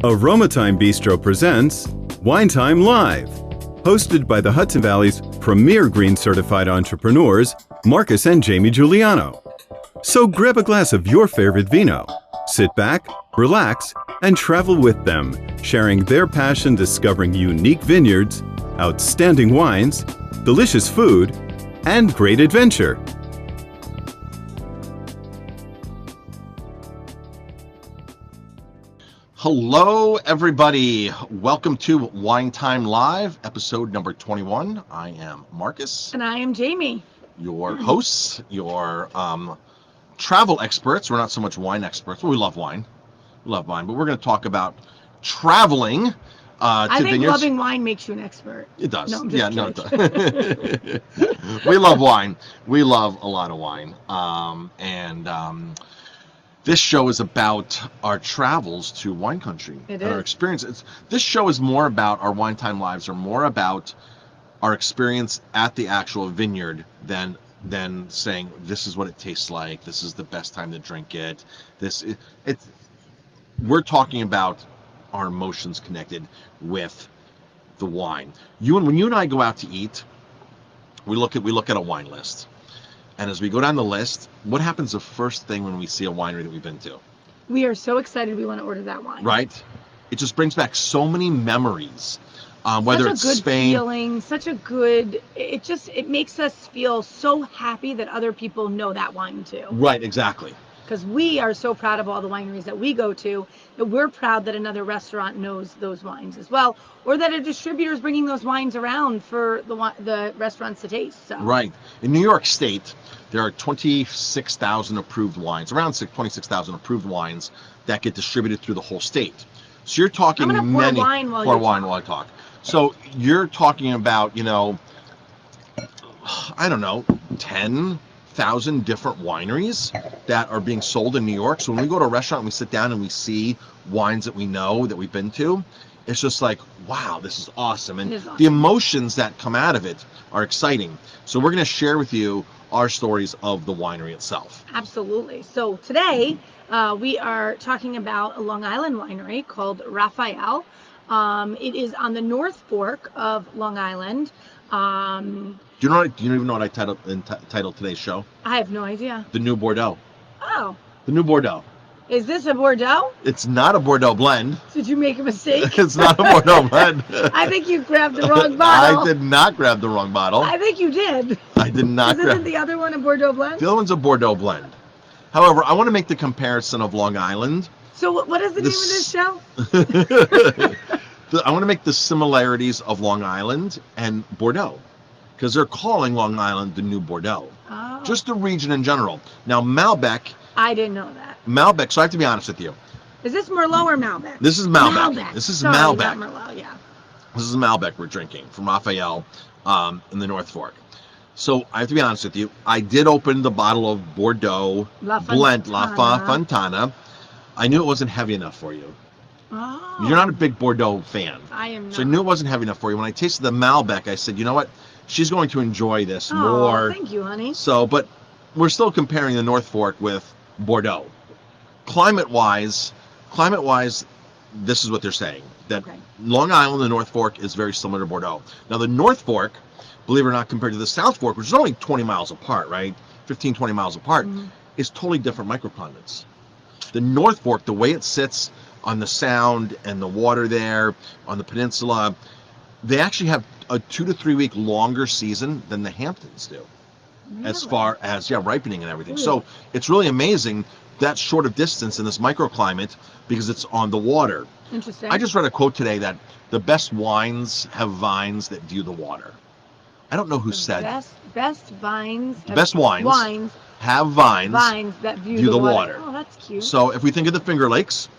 Aroma Thyme Bistro presents Wine Thyme Live, hosted by the Hudson Valley's premier green certified entrepreneurs, Marcus and Jamie Guiliano. So grab a glass of your favorite vino, sit back, relax, and travel with them, sharing their passion discovering unique vineyards, outstanding wines, delicious food, and great adventure. Hello, everybody. Welcome to Wine Thyme Live, episode number 21. I am Marcus. And I am Jamie. Your hosts, your travel experts. We're not so much wine experts. Well, we love wine. But we're going to talk about traveling to I think vineyards. Loving wine makes you an expert. It does. No, I'm just kidding. It does. We love wine. We love a lot of wine. This show is about our travels to wine country and our experiences. This show is more about our Wine Thyme Lives, are more about our experience at the actual vineyard than saying this is what it tastes like. This is the best time to drink it. We're talking about our emotions connected with the wine. When you and I go out to eat, we look at a wine list. And as we go down the list, what happens the first thing when we see a winery that we've been to? We are so excited we want to order that wine. Right? It just brings back so many memories. Whether it's Spain, feeling, such a good. It makes us feel so happy that other people know that wine too. Right, exactly. Because we are so proud of all the wineries that we go to, that we're proud that another restaurant knows those wines as well, or that a distributor is bringing those wines around for the restaurants to taste. So. Right. In New York State, there are 26,000 approved wines, around 26,000 approved wines that get distributed through the whole state. So you're talking pour wine while I talk. So you're talking about, 10,000 different wineries that are being sold in New York. So when we go to a restaurant and we sit down and we see wines that we know, that we've been to, it's just like, wow, this is awesome. And the emotions that come out of it are exciting. So we're going to share with you our stories of the winery itself. Absolutely. So today we are talking about a Long Island winery called Raphael. It is on the North Fork of Long Island. Do you even know what I titled today's show? I have no idea. The New Bordeaux. Oh. The New Bordeaux. Is this a Bordeaux? It's not a Bordeaux blend. Did you make a mistake? It's not a Bordeaux blend. I think you grabbed the wrong bottle. I did not grab the wrong bottle. I think you did. I did not Isn't the other one a Bordeaux blend? The other one's a Bordeaux blend. However, I want to make the comparison of Long Island. So what is the name of this show? I want to make the similarities of Long Island and Bordeaux, because they're calling Long Island the New Bordeaux. Oh. Just the region in general. Now, Malbec. I didn't know that. Malbec, so I have to be honest with you. Is this Merlot or Malbec? This is Malbec. This is Sorry, Malbec. Not Merlot, yeah. This is Malbec we're drinking from Raphael in the North Fork. So I have to be honest with you. I did open the bottle of Bordeaux blend, La Fontana. I knew it wasn't heavy enough for you. Oh. You're not a big Bordeaux fan. I am not. So I knew it wasn't heavy enough for you. When I tasted the Malbec, I said, you know what? She's going to enjoy this more. Thank you, honey. So, but we're still comparing the North Fork with Bordeaux. Climate-wise, this is what they're saying. That Long Island, the North Fork, is very similar to Bordeaux. Now, the North Fork, believe it or not, compared to the South Fork, which is only 20 miles apart, right? 15, 20 miles apart, is totally different microclimates. The North Fork, the way it sits on the Sound and the water there, on the peninsula, they actually have a 2 to 3 week longer season than the Hamptons do. Really? As far as ripening and everything. So it's really amazing that short of distance in this microclimate because it's on the water. Interesting. I just read a quote today that the best wines have vines that view the water. I don't know who said best wines. Best wines have vines that view the water. Oh, that's cute. So if we think of the Finger Lakes,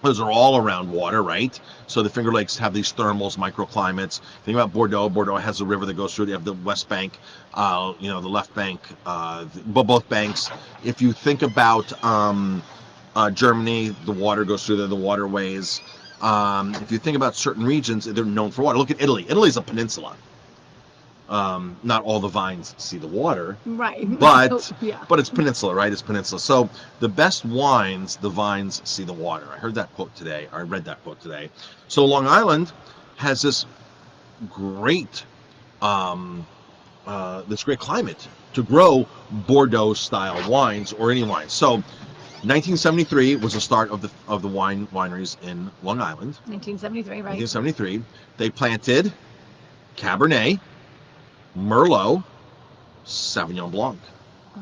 those are all around water, right? So the Finger Lakes have these thermals, microclimates. Think about Bordeaux. Bordeaux has a river that goes through. They have the West Bank, the left bank, both banks. If you think about Germany, the water goes through there, the waterways. If you think about certain regions, they're known for water. Look at Italy. Italy's a peninsula. Not all the vines see the water, Right. but Yeah. but it's peninsula, right? It's peninsula. So the best wines, the vines see the water. I heard that quote today. I read that quote today. So Long Island has this great climate to grow Bordeaux style wines or any wines. So 1973 was the start of the wineries in Long Island. 1973, right? 1973, they planted Cabernet, Merlot, Sauvignon Blanc. Oh.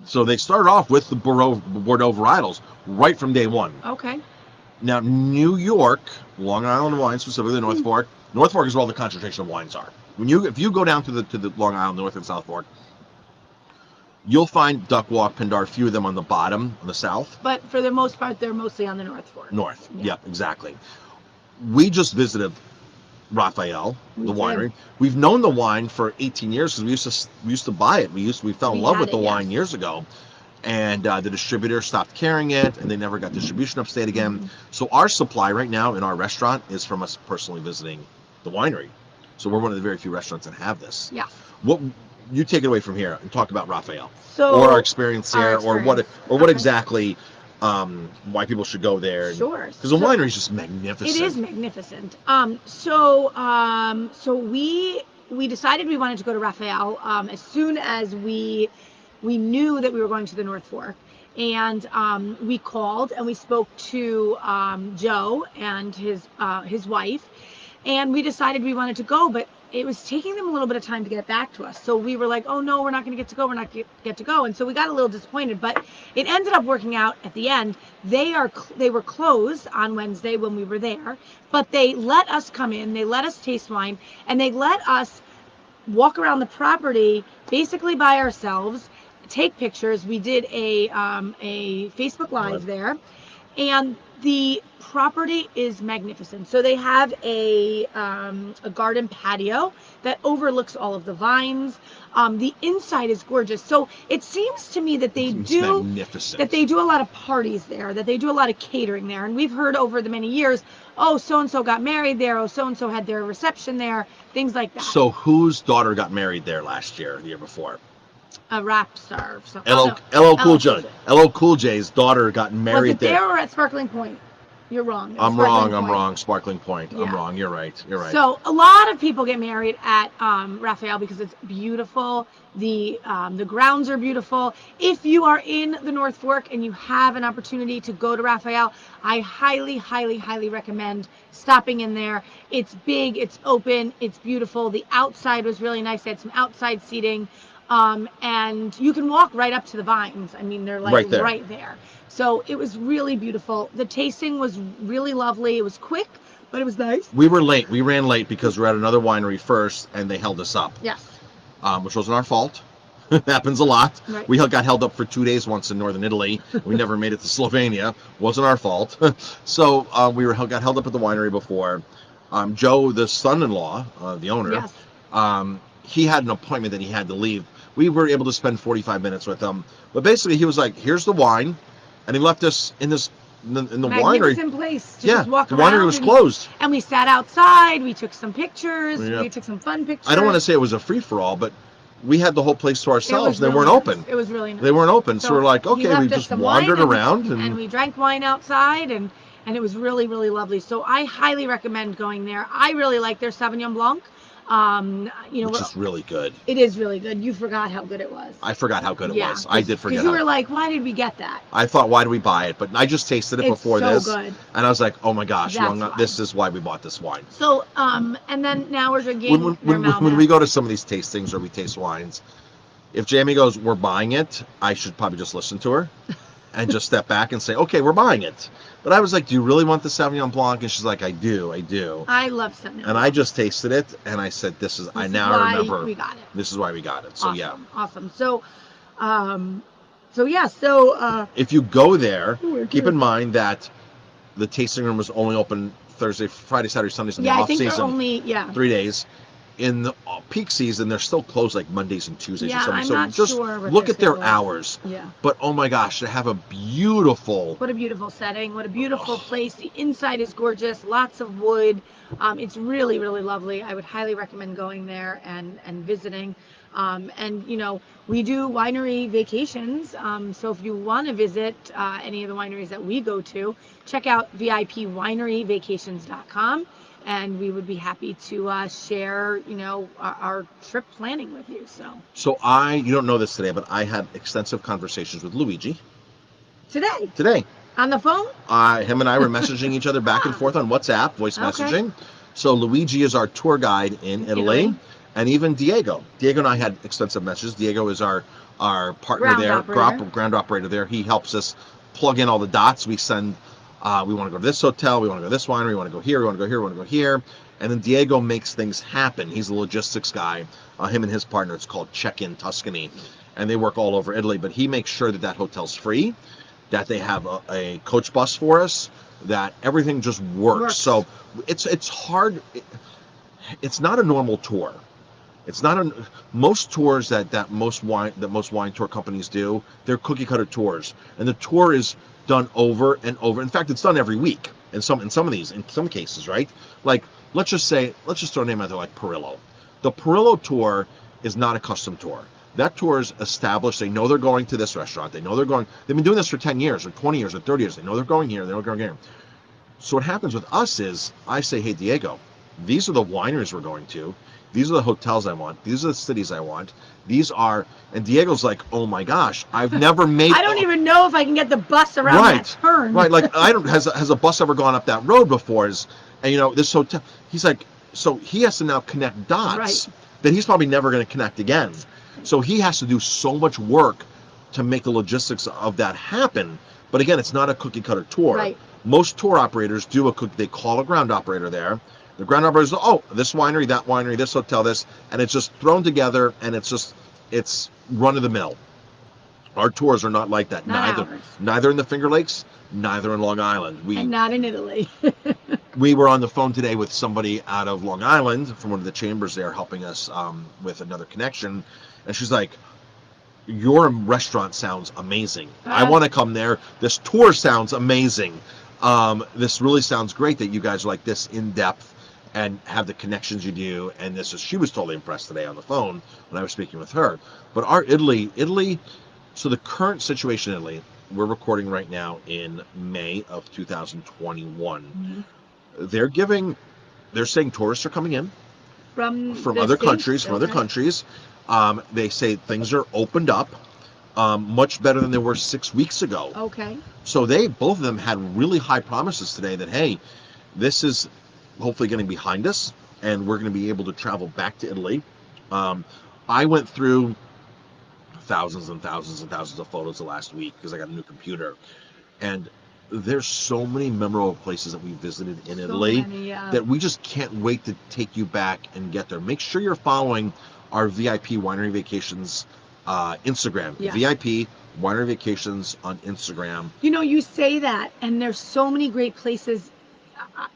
So they started off with the Bordeaux varietals right from day one. Okay. Now, New York, Long Island wine, specifically North Fork. North Fork is where all the concentration of wines are. If you go down to the Long Island, North and South Fork, you'll find Duck Walk, Pindar, a few of them on the bottom, on the south. But for the most part, they're mostly on the North Fork. North, Yeah. yep, exactly. We just visited Raphael, We the did. winery. We've known the wine for 18 years because we used to buy it. We fell in We love had with the it, wine yes. years ago, and the distributor stopped carrying it, and they never got distribution upstate again. Mm-hmm. So our supply right now in our restaurant is from us personally visiting the winery. So we're one of the very few restaurants that have this. Yeah. What you take it away from here and talk about Raphael So or our experience there, our or what experience. Okay. exactly why people should go there. Sure. Because the So- winery is just magnificent. It is magnificent. So we decided we wanted to go to Raphael as soon as we knew that we were going to the North Fork, and we called and we spoke to Joe and his wife, and we decided we wanted to go, but it was taking them a little bit of time to get back to us. So we were like, oh no, we're not going to get to go. We're not get to go. And so we got a little disappointed, but it ended up working out at the end. They were closed on Wednesday when we were there, but they let us come in, they let us taste wine, and they let us walk around the property basically by ourselves, take pictures. We did a Facebook Live there, and the property is magnificent. So they have a garden patio that overlooks all of the vines. The inside is gorgeous. So it seems to me that It's magnificent. they do a lot of parties there, that they do a lot of catering there. And we've heard over the many years, oh, so-and-so got married there, oh, so-and-so had their reception there, things like that. So whose daughter got married there last year, the year before? A rap star. LL Cool J. LL Cool J's daughter got married Was it there or at Sparkling Point? You're wrong. It was I'm Sparkling wrong. Point. Sparkling Point. Yeah. I'm wrong. You're right. So a lot of people get married at Raphael because it's beautiful. The grounds are beautiful. If you are in the North Fork and you have an opportunity to go to Raphael, I highly, highly, highly recommend stopping in there. It's big, it's open, it's beautiful. The outside was really nice. They had some outside seating. And you can walk right up to the vines. I mean, they're like right there. So it was really beautiful. The tasting was really lovely. It was quick, but it was nice. We were late. We ran late because we were at another winery first, and they held us up. Yes. Which wasn't our fault. It happens a lot. Right. We got held up for 2 days once in northern Italy. We never made it to Slovenia. Wasn't our fault. So we got held up at the winery before. Joe, the son-in-law, the owner, Yes. He had an appointment that he had to leave. We were able to spend 45 minutes with him. But basically, he was like, here's the wine. And he left us in the winery. Magnificent place to just walk the around. winery was closed. And we sat outside. We took some pictures. Yeah. We took some fun pictures. I don't want to say it was a free-for-all, but we had the whole place to ourselves. They really weren't nice. open. It was really nice. They weren't open. So we're like, he okay, left we us just some wandered wine around. and we drank wine outside, and it was really, really lovely. So I highly recommend going there. I really like their Sauvignon Blanc. Which is really good. It is really good. You forgot how good it was. I forgot how good it was. I did forget. Because you were like, why did we get that? I thought, why did we buy it? But I just tasted it before so this. good. And I was like, oh my gosh, That's why. this is why we bought this wine. So, and then now we're drinking When we go to some of these tastings or we taste wines, if Jamie goes, we're buying it, I should probably just listen to her and just step back and say, okay, we're buying it. But I was like, do you really want the Sauvignon Blanc? And she's like, I do. I love Sauvignon Blanc. And I just tasted it, and I said, I remember. We got it. This is why we got it. So Awesome. So, if you go there, we're keep good. in mind that the tasting room was only open Thursday, Friday, Saturday, Sundays in the I off think season. they're only 3 days. in the peak season, they're still closed like Mondays and Tuesdays or Yeah, something. I'm So not just sure what look at their schedule is. hours. Yeah. But oh my gosh, they have a beautiful. What a beautiful setting. What a beautiful place. The inside is gorgeous. Lots of wood. It's really, really lovely. I would highly recommend going there and visiting. And, you know, we do winery vacations. So if you want to visit any of the wineries that we go to, check out VIPwineryvacations.com. And we would be happy to share, you know, our trip planning with you. So You don't know this today, but I had extensive conversations with Luigi today on the phone. Him and I were messaging each other back and forth on WhatsApp, voice messaging. So Luigi is our tour guide in Italy, and even Diego. Diego and I had extensive messages. Diego is our partner ground operator there. He helps us plug in all the dots. We send. We want to go to this hotel, we want to go to this winery, we want to go here, we want to go here, we want to go here. And then Diego makes things happen. He's a logistics guy. Him and his partner, it's called Check-in Tuscany. And they work all over Italy, but he makes sure that that hotel's free, that they have a coach bus for us, that everything just works. So it's hard. It's not a normal tour. It's not most tours that most wine tour companies do. They're cookie cutter tours, and the tour is done over and over. In fact, it's done every week in some cases, right? Like let's just throw a name out there like Perillo. The Perillo tour is not a custom tour. That tour is established. They know they're going to this restaurant. They've been doing this for 10 years or 20 years or 30 years. They know they're going here. They're going here. So what happens with us is I say, hey, Diego, these are the wineries we're going to. These are the hotels I want. These are the cities I want. And Diego's like, oh my gosh, I've never made. I don't even know if I can get the bus around that turn. Right, like has a bus ever gone up that road before? And you know, this hotel, he's like, so he has to now connect dots that he's probably never going to connect again. So he has to do so much work to make the logistics of that happen. But again, it's not a cookie cutter tour. Right. Most tour operators they call a ground operator there. The ground operators, this winery, that winery, this hotel, this, and it's just thrown together, and it's run of the mill. Our tours are not like that. Neither in the Finger Lakes, neither in Long Island. And not in Italy. We were on the phone today with somebody out of Long Island from one of the chambers there helping us with another connection, and she's like, your restaurant sounds amazing. I want to come there. This tour sounds amazing. This really sounds great that you guys are like this in depth and have the connections you do. And she was totally impressed today on the phone when I was speaking with her. But our Italy, so the current situation in Italy, we're recording right now in May of 2021. Mm-hmm. They're saying tourists are coming in from other countries, they say things are opened up much better than they were 6 weeks ago. Okay. So both of them had really high promises today that, hey, this is hopefully getting behind us and we're going to be able to travel back to Italy. I went through thousands and thousands and thousands of photos the last week because I got a new computer, and there's so many memorable places that we visited in Italy that we just can't wait to take you back and get there. Make sure you're following our VIP Winery Vacations Instagram. VIP Winery Vacations on Instagram. You know, you say that, and there's so many great places,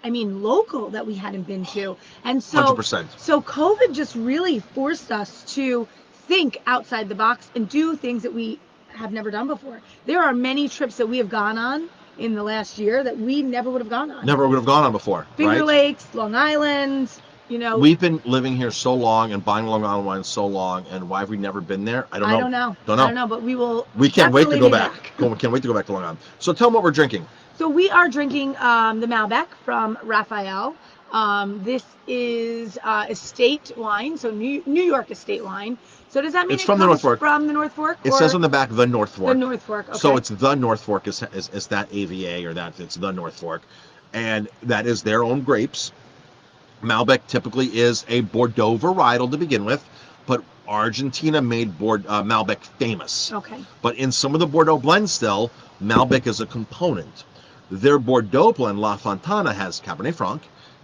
I mean, local that we hadn't been to. And so 100%. So COVID just really forced us to think outside the box and do things that we have never done before. There are many trips that we have gone on in the last year that we never would have gone on. Never would have gone on before. Finger Lakes, Long Island, you know. We've been living here so long and buying Long Island wine so long, and why have we never been there? I don't know. I don't know, but we will. We can't wait to go back. Can't wait to go back to Long Island. So tell them what we're drinking. So we are drinking the Malbec from Raphael. This is estate wine, so New York estate wine. So does that mean it's from the North Fork? From the North Fork? It says on the back the North Fork. The North Fork. Okay. So it's the North Fork is that AVA or that it's the North Fork, and that is their own grapes. Malbec typically is a Bordeaux varietal to begin with, but Argentina made Malbec famous. Okay. But in some of the Bordeaux blends still, Malbec is a component. Their Bordeaux blend, La Fontana, has Cabernet Franc,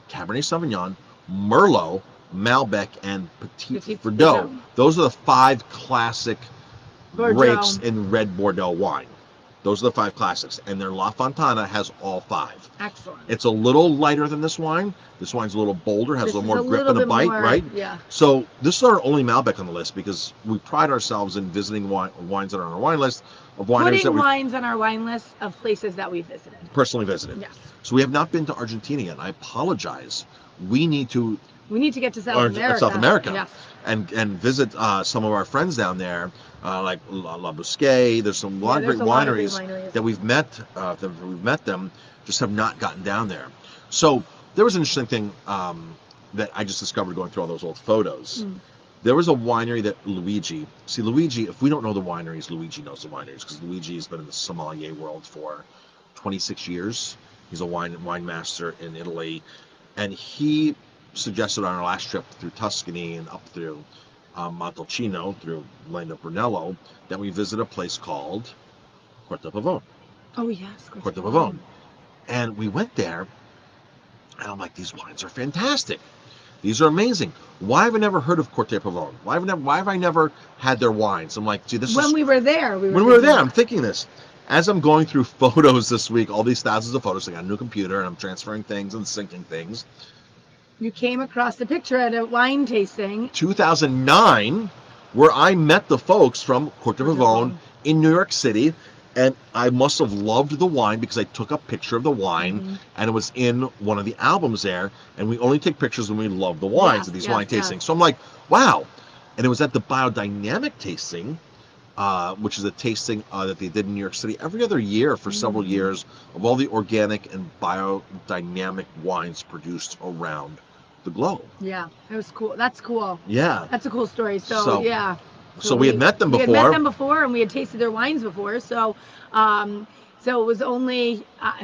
Cabernet Sauvignon, Merlot, Malbec, and Petit Verdot. Those are the 5 classic grapes in red Bordeaux wine. Those are the 5 classics, and their La Fontana has all 5. Excellent. It's a little lighter than this wine. This wine's a little bolder, has a little more grip and a bite, right? Yeah. So this is our only Malbec on the list because we pride ourselves in visiting wines that are on our wine list of wineries Putting that we wines on our wine list of places that we visited. personally visited. Yes. So we have not been to Argentina yet. I apologize. We need to get to South America. Yes. and visit some of our friends down there, like La Busquet. There's some great wineries that we've met. Them, just have not gotten down there. So there was an interesting thing that I just discovered going through all those old photos. There was a winery that Luigi. If we don't know the wineries, Luigi knows the wineries because Luigi has been in the sommelier world for 26 years. He's a wine master in Italy, and he suggested on our last trip through Tuscany and up through Montalcino, through land of Brunello, that we visit a place called Corte Pavone. Oh yes, Corte Pavone. And we went there, and I'm like, these wines are fantastic. These are amazing. Why have I never heard of Corte Pavone? Why have I never had their wines? I'm like, gee, when we were there, I'm thinking this. As I'm going through photos this week, all these thousands of photos, I got a new computer, and I'm transferring things and syncing things. You came across the picture at a wine tasting. 2009, where I met the folks from Corte Pavone in New York City, and I must have loved the wine because I took a picture of the wine, and it was in one of the albums there, and we only take pictures when we love the wines at these wine tastings. So I'm like, wow. And it was at the Biodynamic tasting, which is a tasting that they did in New York City every other year for several years of all the organic and biodynamic wines produced around the globe. Yeah, it was cool. That's cool. Yeah. That's a cool story. So yeah. So we had met them before. We had met them before, and we had tasted their wines before. So, so it was only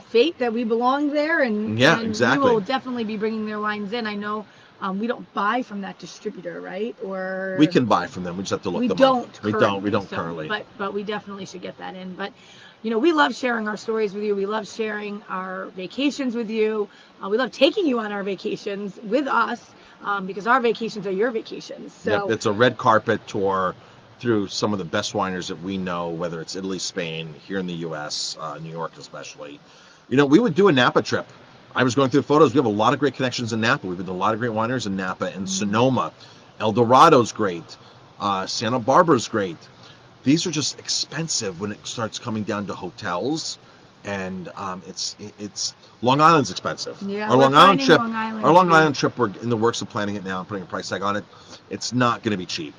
fate that we belonged there, and exactly. We will definitely be bringing their wines in. I know we don't buy from that distributor, right? Or we can buy from them. We just have to look them up. We don't currently. But we definitely should get that in. But we love sharing our stories with you. We love sharing our vacations with you. We love taking you on our vacations with us. Because our vacations are your vacations. So it's a red carpet tour through some of the best wineries that we know, whether it's Italy, Spain, here in the U.S., New York especially. We would do a Napa trip. I was going through the photos. We have a lot of great connections in Napa. We've been to a lot of great wineries in Napa and Sonoma. El Dorado's great. Santa Barbara's great. These are just expensive when it starts coming down to hotels. And it's Long Island's expensive. Yeah, our Long Island trip, we're in the works of planning it now and putting a price tag on it. It's not going to be cheap.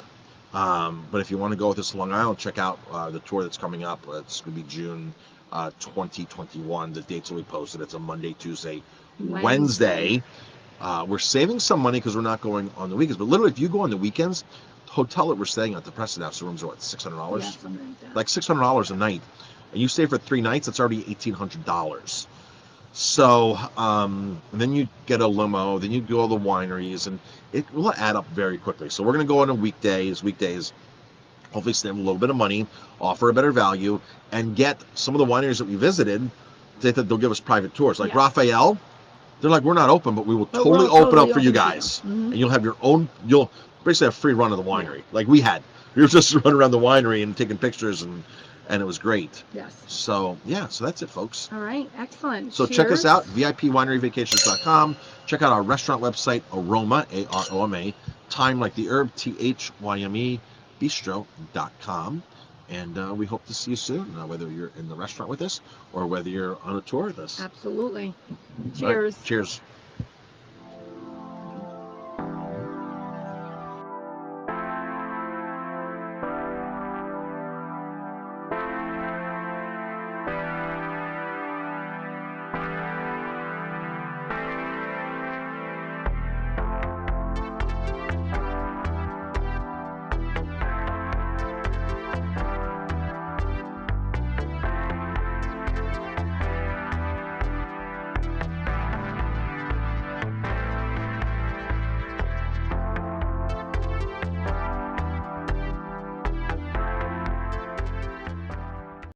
But if you want to go with us to Long Island, check out the tour that's coming up. It's going to be June 2021. The dates will be posted. It's a Monday, Tuesday, Wednesday. We're saving some money because we're not going on the weekends. But literally, if you go on the weekends, the hotel that we're staying at, the Preston House, the rooms are what, $600? Yeah, something like that. Like $600 a night. And you stay for 3 nights, it's already $1,800. So then you get a limo, then you do all the wineries, and it will add up very quickly. So we're going to go on weekdays, hopefully save a little bit of money, offer a better value, and get some of the wineries that we visited. They said they'll give us private tours. Like Raphael, they're like, we're not open, but we will totally open up for you guys. And you'll have you'll basically have free run of the winery, like we had. We were just running around the winery and taking pictures, and it was great. Yes. So that's it, folks. All right, excellent. So check us out, VIPWineryVacations.com. Check out our restaurant website, Aroma, AROMA, Thyme like the herb, THYME, Bistro.com. And we hope to see you soon, whether you're in the restaurant with us or whether you're on a tour with us. Absolutely. Cheers. Right. Cheers.